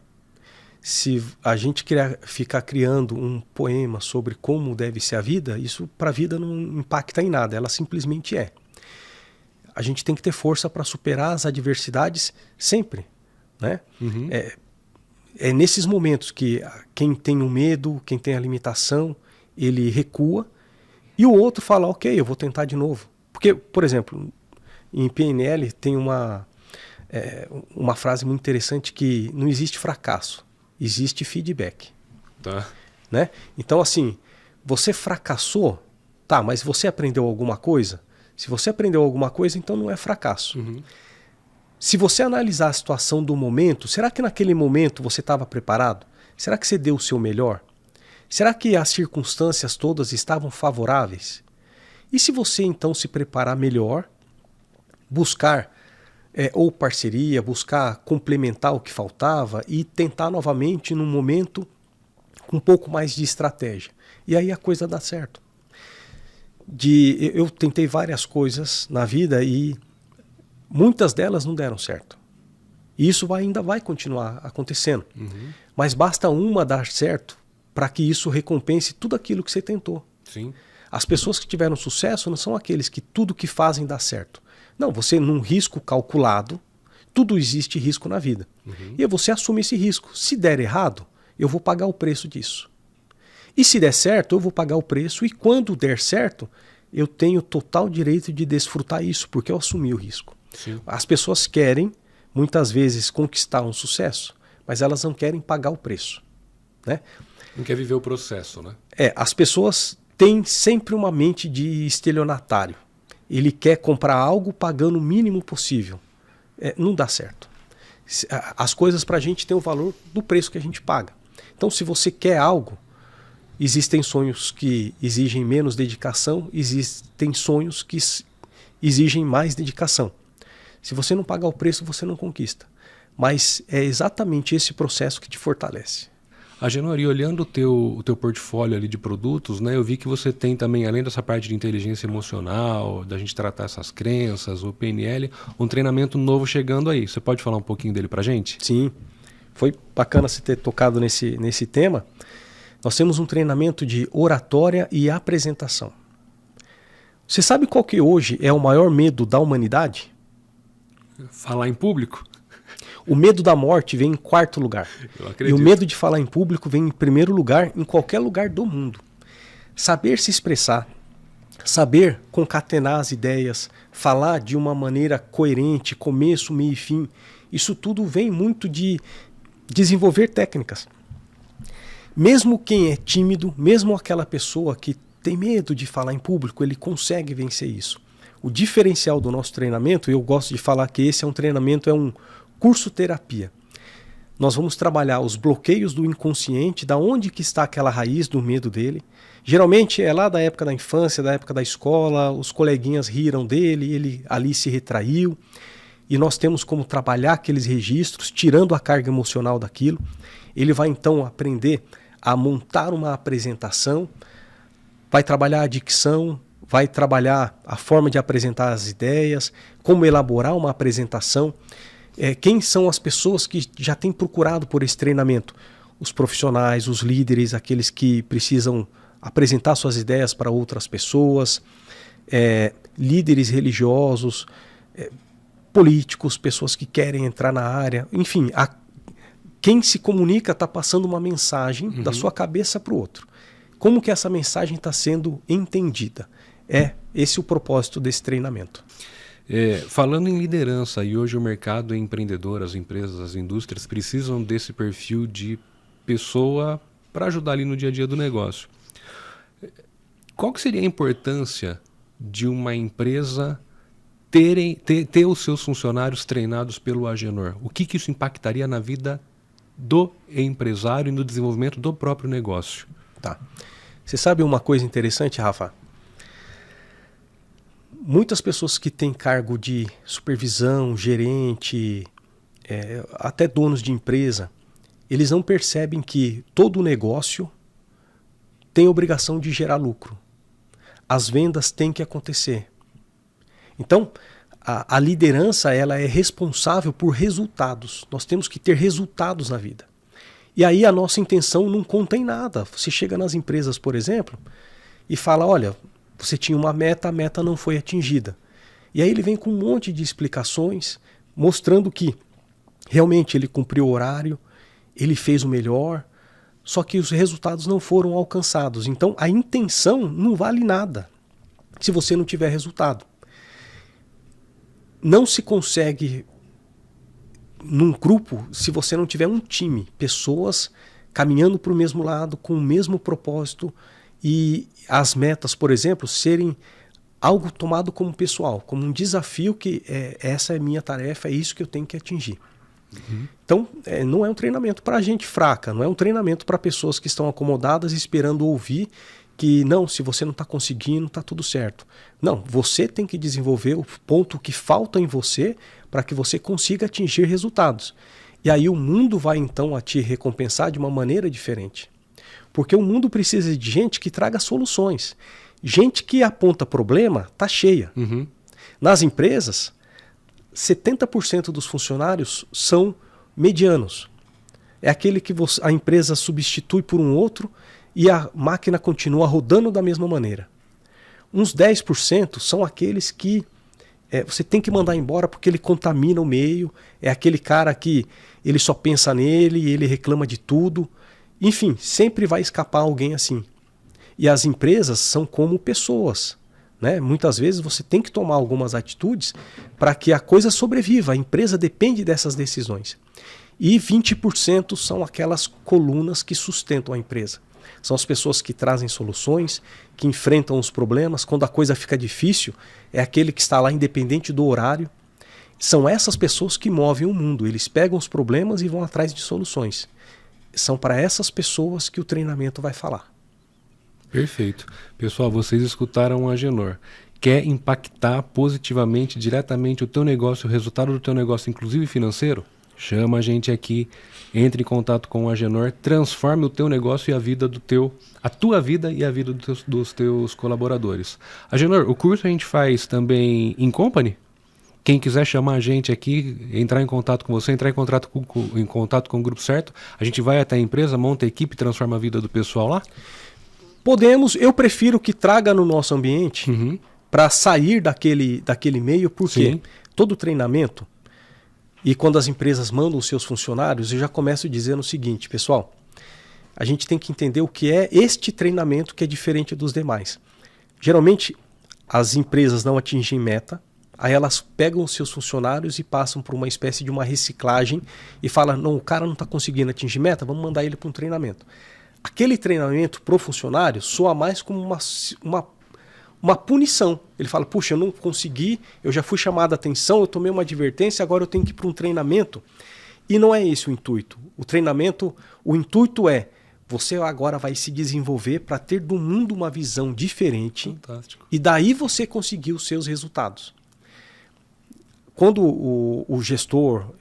Se a gente ficar criando um poema sobre como deve ser a vida, isso para a vida não impacta em nada, ela simplesmente é. A gente tem que ter força para superar as adversidades sempre. Né? É nesses momentos que quem tem o medo, quem tem a limitação, ele recua e o outro fala, ok, eu vou tentar de novo. Porque, por exemplo, em PNL tem uma frase muito interessante que não existe fracasso, existe feedback. Tá. Né? Então, assim, você fracassou, tá, mas você aprendeu alguma coisa? Se você aprendeu alguma coisa, então não é fracasso. Se você analisar a situação do momento, será que naquele momento você estava preparado? Será que você deu o seu melhor? Será que as circunstâncias todas estavam favoráveis? E se você então se preparar melhor, buscar ou parceria, buscar complementar o que faltava e tentar novamente num momento com um pouco mais de estratégia. E aí a coisa dá certo. Eu tentei várias coisas na vida e muitas delas não deram certo. E isso ainda vai continuar acontecendo. Mas basta uma dar certo para que isso recompense tudo aquilo que você tentou. Sim. As pessoas que tiveram sucesso não são aqueles que tudo que fazem dá certo. Não, você num risco calculado, tudo existe risco na vida. E você assume esse risco. Se der errado, eu vou pagar o preço disso. E se der certo, eu vou pagar o preço. E quando der certo, eu tenho total direito de desfrutar isso, porque eu assumi o risco. Sim. As pessoas querem, muitas vezes, conquistar um sucesso, mas elas não querem pagar o preço. Né? Não quer viver o processo, né? As pessoas têm sempre uma mente de estelionatário. Ele quer comprar algo pagando o mínimo possível. Não dá certo. As coisas para a gente têm o valor do preço que a gente paga. Então, se você quer algo, existem sonhos que exigem menos dedicação, existem sonhos que exigem mais dedicação. Se você não pagar o preço, você não conquista. Mas é exatamente esse processo que te fortalece. Agenor, olhando o teu portfólio ali de produtos, né, eu vi que você tem também, além dessa parte de inteligência emocional, da gente tratar essas crenças, o PNL, um treinamento novo chegando aí. Você pode falar um pouquinho dele pra gente? Sim, foi bacana você ter tocado nesse tema. Nós temos um treinamento de oratória e apresentação. Você sabe qual que hoje é o maior medo da humanidade? Falar em público? O medo da morte vem em 4º lugar. Eu acredito. E o medo de falar em público vem em 1º lugar em qualquer lugar do mundo. Saber se expressar, saber concatenar as ideias, falar de uma maneira coerente, começo, meio e fim, isso tudo vem muito de desenvolver técnicas. Mesmo quem é tímido, mesmo aquela pessoa que tem medo de falar em público, ele consegue vencer isso. O diferencial do nosso treinamento, eu gosto de falar que esse é um treinamento, é um curso terapia. Nós vamos trabalhar os bloqueios do inconsciente, da onde que está aquela raiz do medo dele. Geralmente é lá da época da infância, da época da escola, os coleguinhas riram dele, ele ali se retraiu. E nós temos como trabalhar aqueles registros, tirando a carga emocional daquilo. Ele vai então aprender a montar uma apresentação, vai trabalhar a dicção, vai trabalhar a forma de apresentar as ideias, como elaborar uma apresentação. Quem são as pessoas que já têm procurado por esse treinamento? Os profissionais, os líderes, aqueles que precisam apresentar suas ideias para outras pessoas, líderes religiosos, políticos, pessoas que querem entrar na área, enfim, quem se comunica está passando uma mensagem da sua cabeça para o outro. Como que essa mensagem está sendo entendida? Esse o propósito desse treinamento. Falando em liderança, e hoje o mercado empreendedor, as empresas, as indústrias precisam desse perfil de pessoa para ajudar ali no dia a dia do negócio. Qual que seria a importância de uma empresa ter os seus funcionários treinados pelo Agenor? O que isso impactaria na vida do empresário e no desenvolvimento do próprio negócio? Tá. Você sabe uma coisa interessante, Rafa? Muitas pessoas que têm cargo de supervisão, gerente, até donos de empresa, eles não percebem que todo negócio tem obrigação de gerar lucro. As vendas têm que acontecer. Então, a liderança ela é responsável por resultados. Nós temos que ter resultados na vida. E aí a nossa intenção não conta em nada. Você chega nas empresas, por exemplo, e fala, olha, você tinha uma meta, a meta não foi atingida. E aí ele vem com um monte de explicações, mostrando que realmente ele cumpriu o horário, ele fez o melhor, só que os resultados não foram alcançados. Então a intenção não vale nada se você não tiver resultado. Não se consegue num grupo se você não tiver um time, pessoas caminhando para o mesmo lado, com o mesmo propósito, e as metas, por exemplo, serem algo tomado como pessoal, como um desafio que essa é minha tarefa, é isso que eu tenho que atingir. Então, não é um treinamento para gente fraca, não é um treinamento para pessoas que estão acomodadas esperando ouvir que não, se você não está conseguindo, está tudo certo. Não, você tem que desenvolver o ponto que falta em você para que você consiga atingir resultados. E aí o mundo vai então a te recompensar de uma maneira diferente. Porque o mundo precisa de gente que traga soluções. Gente que aponta problema, está cheia. Nas empresas, 70% dos funcionários são medianos. É aquele que a empresa substitui por um outro e a máquina continua rodando da mesma maneira. Uns 10% são aqueles que você tem que mandar embora porque ele contamina o meio, é aquele cara que ele só pensa nele, ele reclama de tudo. Enfim, sempre vai escapar alguém assim. E as empresas são como pessoas, né? Muitas vezes você tem que tomar algumas atitudes para que a coisa sobreviva. A empresa depende dessas decisões. E 20% são aquelas colunas que sustentam a empresa. São as pessoas que trazem soluções, que enfrentam os problemas. Quando a coisa fica difícil, é aquele que está lá independente do horário. São essas pessoas que movem o mundo. Eles pegam os problemas e vão atrás de soluções. São para essas pessoas que o treinamento vai falar. Perfeito. Pessoal, vocês escutaram o Agenor. Quer impactar positivamente, diretamente o teu negócio, o resultado do teu negócio, inclusive financeiro? Chama a gente aqui, entre em contato com o Agenor, transforme o teu negócio e a tua vida e a vida dos teus colaboradores. Agenor, o curso a gente faz também em company? Quem quiser chamar a gente aqui, entrar em contato com você, entrar em contato com o Grupo Certo, a gente vai até a empresa, monta a equipe e transforma a vida do pessoal lá? Podemos, eu prefiro que traga no nosso ambiente para sair daquele meio, porque todo treinamento, e quando as empresas mandam os seus funcionários, eu já começo dizendo o seguinte, pessoal, a gente tem que entender o que é este treinamento que é diferente dos demais. Geralmente, as empresas não atingem meta, aí elas pegam os seus funcionários e passam por uma espécie de uma reciclagem e falam, não, o cara não está conseguindo atingir meta, vamos mandar ele para um treinamento. Aquele treinamento para o funcionário soa mais como uma punição. Ele fala, puxa, eu não consegui, eu já fui chamado a atenção, eu tomei uma advertência, agora eu tenho que ir para um treinamento. E não é esse o intuito. O treinamento, o intuito é, você agora vai se desenvolver para ter do mundo uma visão diferente. Fantástico. E daí você conseguir os seus resultados. Quando o gestor,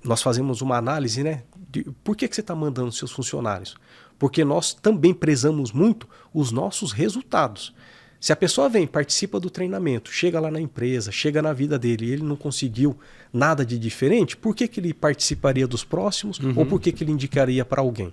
nós fazemos uma análise, né? De por que você está mandando seus funcionários? Porque nós também prezamos muito os nossos resultados. Se a pessoa vem, participa do treinamento, chega lá na empresa, chega na vida dele e ele não conseguiu nada de diferente, por que ele participaria dos próximos ou por que ele indicaria para alguém?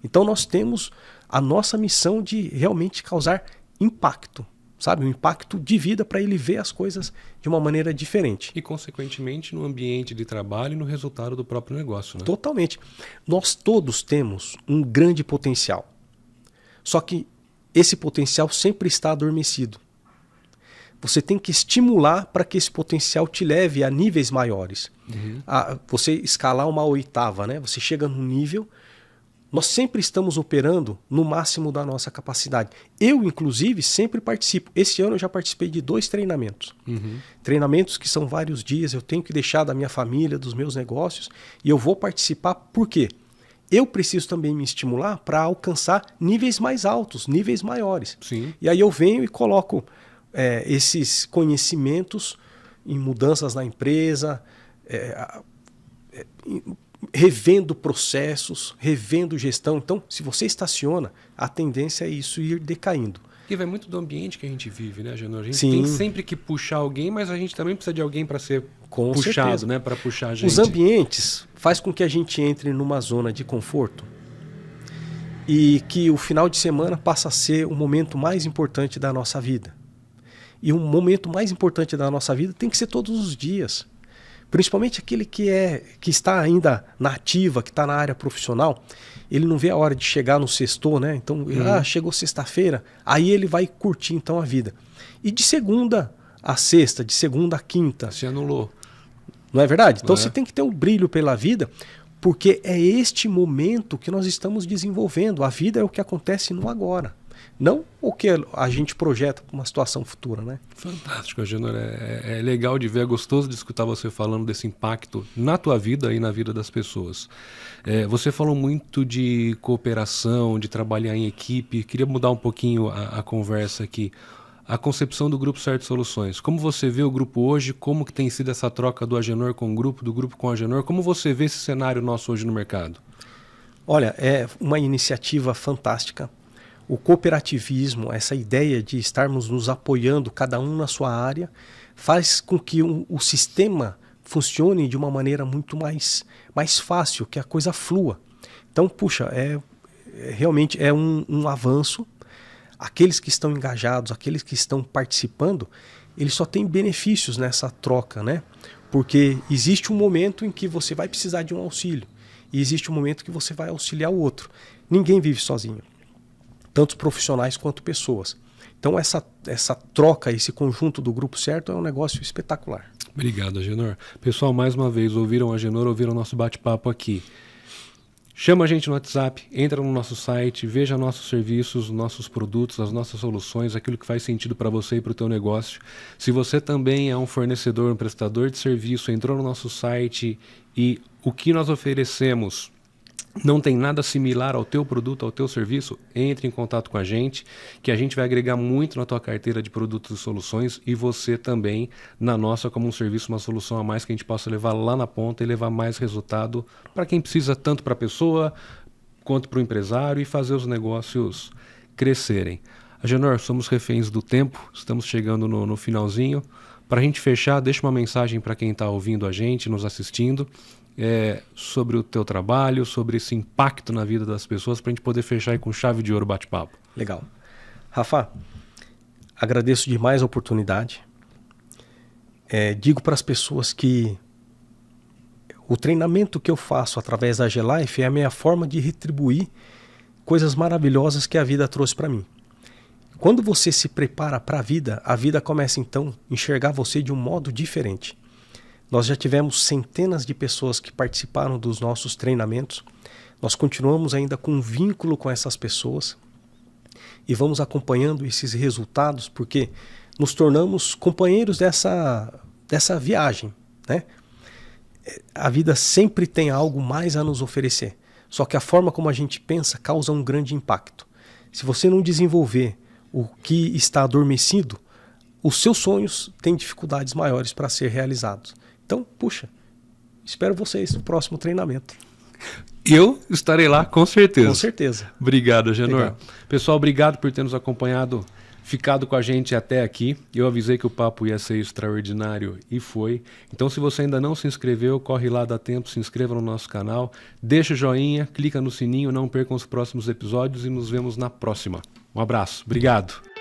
Então nós temos a nossa missão de realmente causar impacto, sabe? Um impacto de vida para ele ver as coisas de uma maneira diferente. E, consequentemente, no ambiente de trabalho e no resultado do próprio negócio, né? Totalmente. Nós todos temos um grande potencial. Só que esse potencial sempre está adormecido. Você tem que estimular para que esse potencial te leve a níveis maiores. Você escalar uma oitava, né? Você chega num nível... Nós sempre estamos operando no máximo da nossa capacidade. Eu, inclusive, sempre participo. Esse ano eu já participei de 2 treinamentos. Treinamentos que são vários dias, eu tenho que deixar da minha família, dos meus negócios, e eu vou participar por quê? Eu preciso também me estimular para alcançar níveis mais altos, níveis maiores. Sim. E aí eu venho e coloco esses conhecimentos em mudanças na empresa, revendo processos, revendo gestão. Então, se você estaciona, a tendência é isso ir decaindo. E vai muito do ambiente que a gente vive, né, Agenor? A gente Sim. tem sempre que puxar alguém, mas a gente também precisa de alguém para ser puxado, né? Para puxar a gente. Os ambientes faz com que a gente entre numa zona de conforto e que o final de semana passa a ser o momento mais importante da nossa vida. E o momento mais importante da nossa vida tem que ser todos os dias. Principalmente aquele que está ainda na ativa, que está na área profissional, ele não vê a hora de chegar no sextou, né? Então, chegou sexta-feira, aí ele vai curtir então a vida. E de segunda a sexta, de segunda a quinta. Se anulou. Não é verdade? Então você tem que ter um brilho pela vida, porque é este momento que nós estamos desenvolvendo. A vida é o que acontece no agora. Não o que a gente projeta para uma situação futura, né? Fantástico, Agenor. É legal de ver, é gostoso de escutar você falando desse impacto na tua vida e na vida das pessoas. Você falou muito de cooperação, de trabalhar em equipe. Queria mudar um pouquinho a conversa aqui. A concepção do Grupo Certo Soluções. Como você vê o grupo hoje? Como que tem sido essa troca do Agenor com o grupo, do grupo com o Agenor? Como você vê esse cenário nosso hoje no mercado? Olha, é uma iniciativa fantástica. O cooperativismo, essa ideia de estarmos nos apoiando, cada um na sua área, faz com que o sistema funcione de uma maneira muito mais fácil, que a coisa flua. Então, puxa, realmente é um avanço. Aqueles que estão engajados, aqueles que estão participando, eles só têm benefícios nessa troca, né? Porque existe um momento em que você vai precisar de um auxílio e existe um momento que você vai auxiliar o outro. Ninguém vive sozinho. Tanto profissionais quanto pessoas. Então essa troca, esse conjunto do Grupo Certo é um negócio espetacular. Obrigado, Agenor. Pessoal, mais uma vez, ouviram o Agenor, ouviram o nosso bate-papo aqui. Chama a gente no WhatsApp, entra no nosso site, veja nossos serviços, nossos produtos, as nossas soluções, aquilo que faz sentido para você e para o teu negócio. Se você também é um fornecedor, um prestador de serviço, entrou no nosso site e o que nós oferecemos não tem nada similar ao teu produto, ao teu serviço, entre em contato com a gente, que a gente vai agregar muito na tua carteira de produtos e soluções e você também na nossa como um serviço, uma solução a mais que a gente possa levar lá na ponta e levar mais resultado para quem precisa, tanto para a pessoa quanto para o empresário e fazer os negócios crescerem. Agenor, somos reféns do tempo, estamos chegando no finalzinho. Para a gente fechar, deixa uma mensagem para quem está ouvindo a gente, nos assistindo, sobre o teu trabalho, sobre esse impacto na vida das pessoas, para a gente poder fechar aí com chave de ouro o bate-papo. Legal. Rafa, agradeço demais a oportunidade. Digo para as pessoas que o treinamento que eu faço através da G-Life é a minha forma de retribuir coisas maravilhosas que a vida trouxe para mim. Quando você se prepara para a vida começa então a enxergar você de um modo diferente. Nós já tivemos centenas de pessoas que participaram dos nossos treinamentos. Nós continuamos ainda com um vínculo com essas pessoas. e vamos acompanhando esses resultados, porque nos tornamos companheiros dessa viagem, né? A vida sempre tem algo mais a nos oferecer, só que a forma como a gente pensa causa um grande impacto. Se você não desenvolver o que está adormecido, os seus sonhos têm dificuldades maiores para ser realizados. Então, puxa, espero vocês no próximo treinamento. Eu estarei lá, com certeza. Com certeza. Obrigado, Agenor. Legal. Pessoal, obrigado por ter nos acompanhado, ficado com a gente até aqui. Eu avisei que o papo ia ser extraordinário e foi. Então, se você ainda não se inscreveu, corre lá, dá tempo, se inscreva no nosso canal, deixa o joinha, clica no sininho, não percam os próximos episódios e nos vemos na próxima. Um abraço. Obrigado.